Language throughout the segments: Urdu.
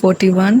41।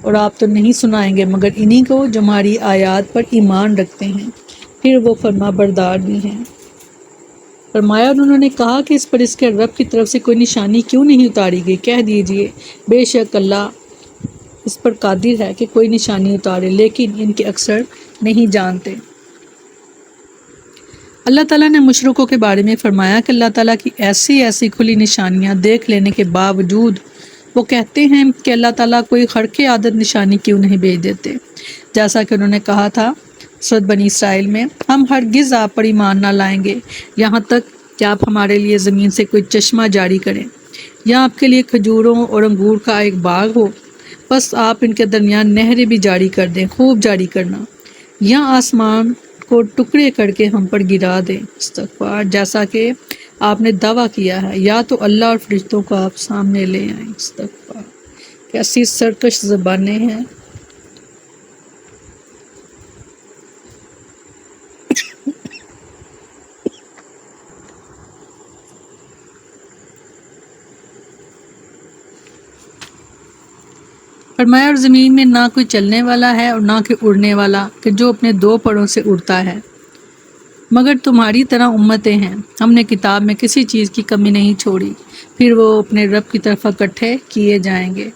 اور آپ تو نہیں سنائیں گے مگر انہی کو جو ہماری آیات پر ایمان رکھتے ہیں، پھر وہ فرما بردار بھی ہیں۔ فرمایا اور انہوں نے کہا کہ اس پر اس کے رب کی طرف سے کوئی نشانی کیوں نہیں اتاری گئی؟ کہہ دیجئے بے شک اللہ اس پر قادر ہے کہ کوئی نشانی اتارے، لیکن ان کے اکثر نہیں جانتے۔ اللہ تعالیٰ نے مشرکوں کے بارے میں فرمایا کہ اللہ تعالیٰ کی ایسی ایسی کھلی نشانیاں دیکھ لینے کے باوجود وہ کہتے ہیں کہ اللہ تعالیٰ کوئی خرق عادت نشانی کیوں نہیں بھیج دیتے، جیسا کہ انہوں نے کہا تھا سورۃ بنی اسرائیل میں، ہم ہرگز آپ پر ایمان نہ لائیں گے یہاں تک کہ آپ ہمارے لیے زمین سے کوئی چشمہ جاری کریں یا آپ کے لیے کھجوروں اور انگور کا ایک باغ ہو، بس آپ ان کے درمیان نہریں بھی جاری کر دیں، خوب جاری کرنا، یا آسمان کو ٹکڑے کر کے ہم پر گرا دیں، استغفار، جیسا کہ آپ نے دعویٰ کیا ہے، یا تو اللہ اور فرشتوں کو آپ سامنے لے آئیں، استغفار، کیسی سرکش زبانیں ہیں۔ فرمایا اور زمین میں نہ کوئی چلنے والا ہے اور نہ کوئی اڑنے والا کہ جو اپنے دو پروں سے اڑتا ہے، مگر تمہاری طرح امتیں ہیں، ہم نے کتاب میں کسی چیز کی کمی نہیں چھوڑی، پھر وہ اپنے رب کی طرف اکٹھے کیے جائیں گے۔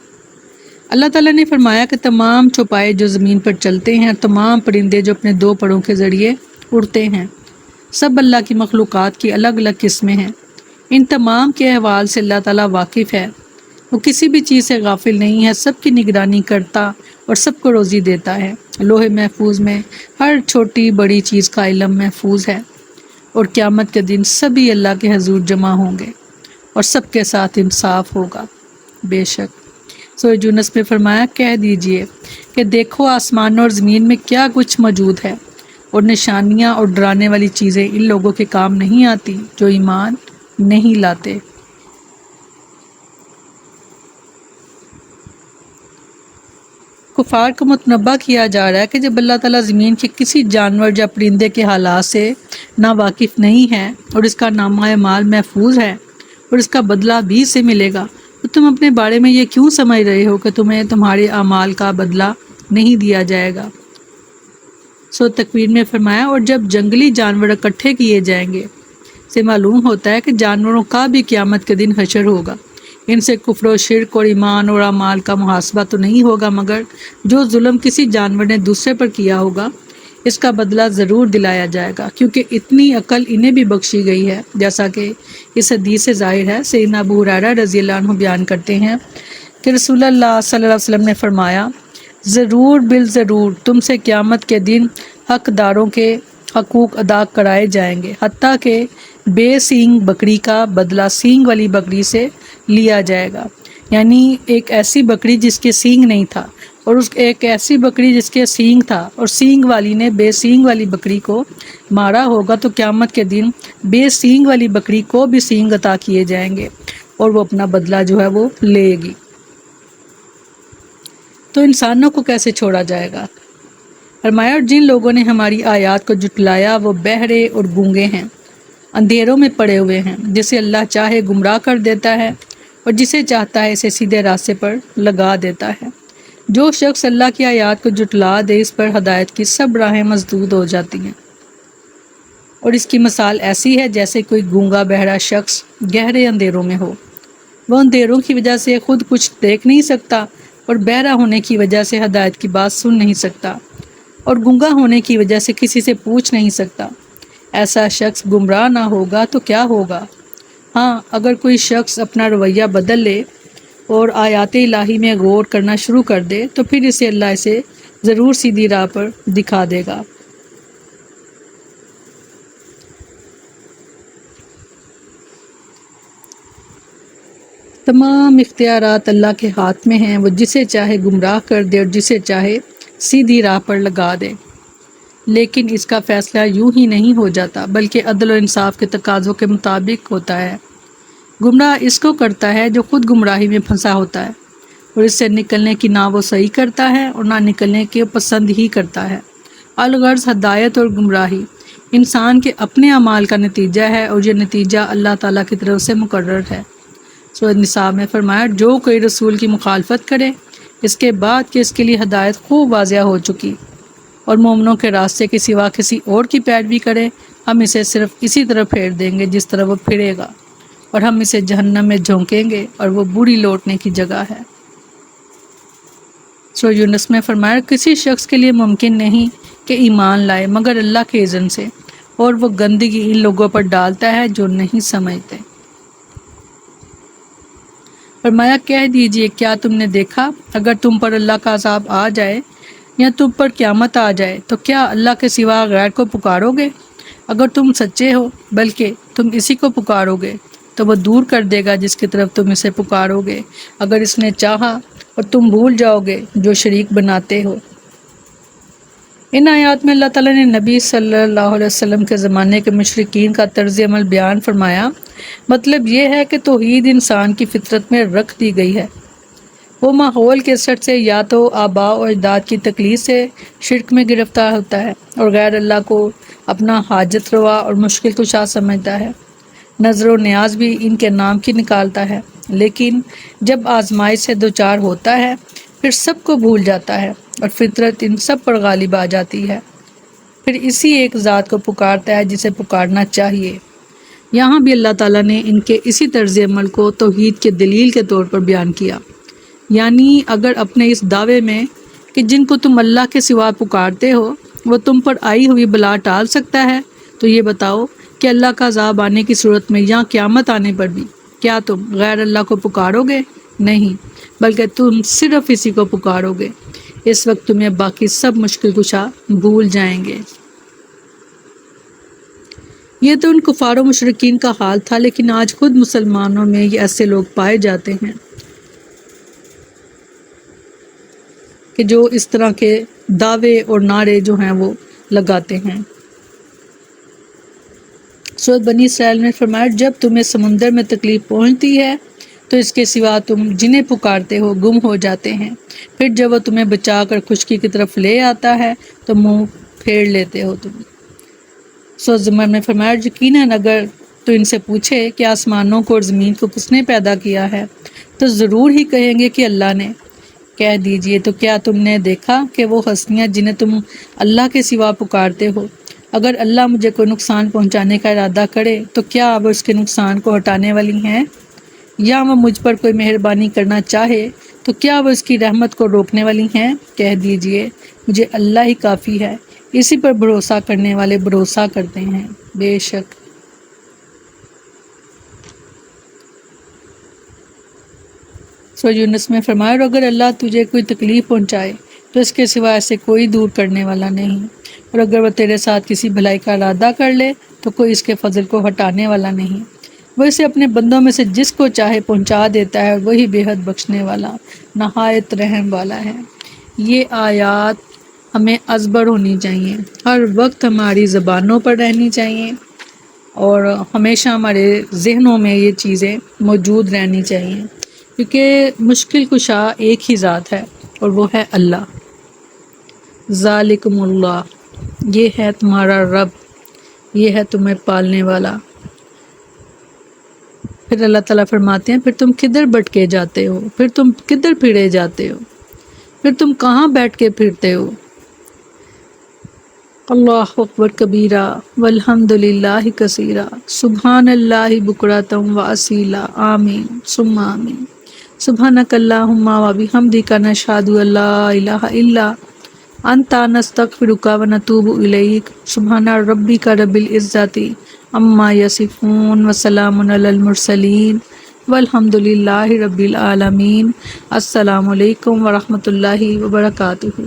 اللہ تعالیٰ نے فرمایا کہ تمام چوپائے جو زمین پر چلتے ہیں اور تمام پرندے جو اپنے دو پروں کے ذریعے اڑتے ہیں، سب اللہ کی مخلوقات کی الگ الگ قسمیں ہیں۔ ان تمام کے احوال سے اللہ تعالیٰ واقف ہے، وہ کسی بھی چیز سے غافل نہیں ہے، سب کی نگرانی کرتا اور سب کو روزی دیتا ہے۔ لوح محفوظ میں ہر چھوٹی بڑی چیز کا علم محفوظ ہے، اور قیامت کے دن سبھی اللہ کے حضور جمع ہوں گے اور سب کے ساتھ انصاف ہوگا۔ بے شک سورہ یونس میں فرمایا، کہہ دیجئے کہ دیکھو آسمانوں اور زمین میں کیا کچھ موجود ہے، اور نشانیاں اور ڈرانے والی چیزیں ان لوگوں کے کام نہیں آتی جو ایمان نہیں لاتے۔ کفار کو متنبہ کیا جا رہا ہے کہ جب اللہ تعالیٰ زمین کے کسی جانور یا پرندے کے حالات سے نا واقف نہیں ہے اور اس کا نامہ اعمال محفوظ ہے اور اس کا بدلہ بھی اسے ملے گا، تو تم اپنے بارے میں یہ کیوں سمجھ رہے ہو کہ تمہیں تمہارے اعمال کا بدلہ نہیں دیا جائے گا؟ سورۃ تکویر میں فرمایا، اور جب جنگلی جانور اکٹھے کیے جائیں گے، سے معلوم ہوتا ہے کہ جانوروں کا بھی قیامت کے دن حشر ہوگا۔ ان سے کفر و شرک اور ایمان اور اعمال کا محاسبہ تو نہیں ہوگا، مگر جو ظلم کسی جانور نے دوسرے پر کیا ہوگا اس کا بدلہ ضرور دلایا جائے گا، کیونکہ اتنی عقل انہیں بھی بخشی گئی ہے، جیسا کہ اس حدیث سے ظاہر ہے۔ سیدنا ابو ہریرہ رضی اللہ عنہ بیان کرتے ہیں کہ رسول اللہ صلی اللہ علیہ وسلم نے فرمایا، ضرور بالضرور تم سے قیامت کے دن حقداروں کے حقوق ادا کرائے جائیں گے، حتیٰ کہ بے سینگ بکری کا بدلہ سینگ والی بکری سے لیا جائے گا، یعنی ایک ایسی بکری جس کے سینگ نہیں تھا اور ایک ایسی بکری جس کے سینگ تھا، اور سینگ والی نے بے سینگ والی بکری کو مارا ہوگا، تو قیامت کے دن بے سینگ والی بکری کو بھی سینگ عطا کیے جائیں گے اور وہ اپنا بدلہ جو ہے وہ لے گی۔ تو انسانوں کو کیسے چھوڑا جائے گا؟ فرمایا، اور جن لوگوں نے ہماری آیات کو جھٹلایا وہ بہرے اور گونگے ہیں، اندھیروں میں پڑے ہوئے ہیں، جسے اللہ چاہے گمراہ کر دیتا ہے اور جسے چاہتا ہے اسے سیدھے راستے پر لگا دیتا ہے۔ جو شخص اللہ کی آیات کو جھٹلا دے اس پر ہدایت کی سب راہیں مسدود ہو جاتی ہیں، اور اس کی مثال ایسی ہے جیسے کوئی گونگا بہرا شخص گہرے اندھیروں میں ہو، وہ اندھیروں کی وجہ سے خود کچھ دیکھ نہیں سکتا اور بہرا ہونے کی وجہ سے ہدایت کی بات سن نہیں سکتا اور گونگا ہونے کی وجہ سے کسی سے پوچھ نہیں سکتا۔ ایسا شخص گمراہ نہ ہوگا تو کیا ہوگا؟ ہاں، اگر کوئی شخص اپنا رویہ بدل لے اور آیات الہی میں غور کرنا شروع کر دے تو پھر اسے ضرور سیدھی راہ پر دکھا دے گا۔ تمام اختیارات اللہ کے ہاتھ میں ہیں، وہ جسے چاہے گمراہ کر دے اور جسے چاہے سیدھی راہ پر لگا دے، لیکن اس کا فیصلہ یوں ہی نہیں ہو جاتا بلکہ عدل و انصاف کے تقاضوں کے مطابق ہوتا ہے۔ گمراہ اس کو کرتا ہے جو خود گمراہی میں پھنسا ہوتا ہے اور اس سے نکلنے کی نہ وہ صحیح کرتا ہے اور نہ نکلنے کی پسند ہی کرتا ہے۔ الغرض ہدایت اور گمراہی انسان کے اپنے اعمال کا نتیجہ ہے، اور یہ نتیجہ اللہ تعالیٰ کی طرف سے مقرر ہے۔ سورۃ نساء میں فرمایا، جو کوئی رسول کی مخالفت کرے اس کے بعد کہ اس کے لیے ہدایت خوب واضح ہو چکی اور مومنوں کے راستے کے سوا کسی اور کی پیروی کرے، ہم اسے صرف اسی طرح پھیر دیں گے جس طرح وہ پھرے گا، اور ہم اسے جہنم میں جھونکیں گے اور وہ بری لوٹنے کی جگہ ہے۔ سورہ یونس میں فرمایا کسی شخص کے لیے ممکن نہیں کہ ایمان لائے مگر اللہ کے اذن سے، اور وہ گندگی ان لوگوں پر ڈالتا ہے جو نہیں سمجھتے۔ فرمایا کہہ دیجئے کیا تم نے دیکھا اگر تم پر اللہ کا عذاب آ جائے یا تم پر قیامت آ جائے تو کیا اللہ کے سوا غیر کو پکارو گے؟ اگر تم سچے ہو بلکہ تم اسی کو پکارو گے تو وہ دور کر دے گا جس کی طرف تم اسے پکارو گے اگر اس نے چاہا، اور تم بھول جاؤ گے جو شریک بناتے ہو۔ ان آیات میں اللہ تعالیٰ نے نبی صلی اللہ علیہ وسلم کے زمانے کے مشرکین کا طرز عمل بیان فرمایا۔ مطلب یہ ہے کہ توحید انسان کی فطرت میں رکھ دی گئی ہے۔ وہ ماحول کے اثر سے یا تو آباء و اجداد کی تقلید سے شرک میں گرفتار ہوتا ہے اور غیر اللہ کو اپنا حاجت روا اور مشکل کشا سمجھتا ہے، نظر و نیاز بھی ان کے نام کی نکالتا ہے، لیکن جب آزمائش سے دوچار ہوتا ہے پھر سب کو بھول جاتا ہے اور فطرت ان سب پر غالب آ جاتی ہے، پھر اسی ایک ذات کو پکارتا ہے جسے پکارنا چاہیے۔ یہاں بھی اللہ تعالیٰ نے ان کے اسی طرز عمل کو توحید کے دلیل کے طور پر بیان کیا، یعنی اگر اپنے اس دعوے میں کہ جن کو تم اللہ کے سوا پکارتے ہو وہ تم پر آئی ہوئی بلا ٹال سکتا ہے تو یہ بتاؤ کہ اللہ کا عذاب آنے کی صورت میں یا قیامت آنے پر بھی کیا تم غیر اللہ کو پکارو گے؟ نہیں، بلکہ تم صرف اسی کو پکارو گے۔ اس وقت تمہیں باقی سب مشکل کشا بھول جائیں گے۔ یہ تو ان کفار و مشرکین کا حال تھا، لیکن آج خود مسلمانوں میں یہ ایسے لوگ پائے جاتے ہیں کہ جو اس طرح کے دعوے اور نعرے جو ہیں وہ لگاتے ہیں۔ سورۃ بنی اسرائیل میں فرمایا جب تمہیں سمندر میں تکلیف پہنچتی ہے تو اس کے سوا تم جنہیں پکارتے ہو گم ہو جاتے ہیں، پھر جب وہ تمہیں بچا کر خشکی کی طرف لے آتا ہے تو منہ پھیر لیتے ہو تم۔ سورۃ زمر میں فرمایا یقیناً اگر تو ان سے پوچھے کہ آسمانوں کو اور زمین کو کس نے پیدا کیا ہے تو ضرور ہی کہیں گے کہ اللہ نے۔ کہہ دیجئے تو کیا تم نے دیکھا کہ وہ ہستیاں جنہیں تم اللہ کے سوا پکارتے ہو، اگر اللہ مجھے کوئی نقصان پہنچانے کا ارادہ کرے تو کیا وہ اس کے نقصان کو ہٹانے والی ہیں؟ یا وہ مجھ پر کوئی مہربانی کرنا چاہے تو کیا وہ اس کی رحمت کو روکنے والی ہیں؟ کہہ دیجئے مجھے اللہ ہی کافی ہے، اسی پر بھروسہ کرنے والے بھروسہ کرتے ہیں۔ بے شک سورہ یونس میں فرمایا اور اگر اللہ تجھے کوئی تکلیف پہنچائے تو اس کے سوا ایسے کوئی دور کرنے والا نہیں، اور اگر وہ تیرے ساتھ کسی بھلائی کا ارادہ کر لے تو کوئی اس کے فضل کو ہٹانے والا نہیں۔ وہ اسے اپنے بندوں میں سے جس کو چاہے پہنچا دیتا ہے اور وہی بے حد بخشنے والا نہایت رحم والا ہے۔ یہ آیات ہمیں ازبر ہونی چاہیے، ہر وقت ہماری زبانوں پر رہنی چاہیے اور ہمیشہ ہمارے ذہنوں میں یہ چیزیں موجود رہنی چاہیے، کیونکہ مشکل کشا ایک ہی ذات ہے اور وہ ہے اللہ۔ ذالکم اللہ، یہ ہے تمہارا رب، یہ ہے تمہیں پالنے والا۔ پھر اللہ تعالیٰ فرماتے ہیں پھر تم کدھر بھٹکے جاتے ہو، پھر تم کدھر پھرے جاتے ہو، پھر تم کہاں بیٹھ کے پھرتے ہو۔ اللہ اکبر کبیرہ والحمد للہ کثیرہ سبحان اللہ بکرۃ و اصیلا آمین ثم آمین۔ سبحانک اللہم و بحمدک نشہد ان لا الہ الا انت نستغفرک و نتوب الیک۔ سبحان ربک رب العزۃ عما یصفون وسلام علی المرسلین والحمد للہ رب العالمین۔ السلام علیکم ورحمۃ اللہ وبرکاتہ۔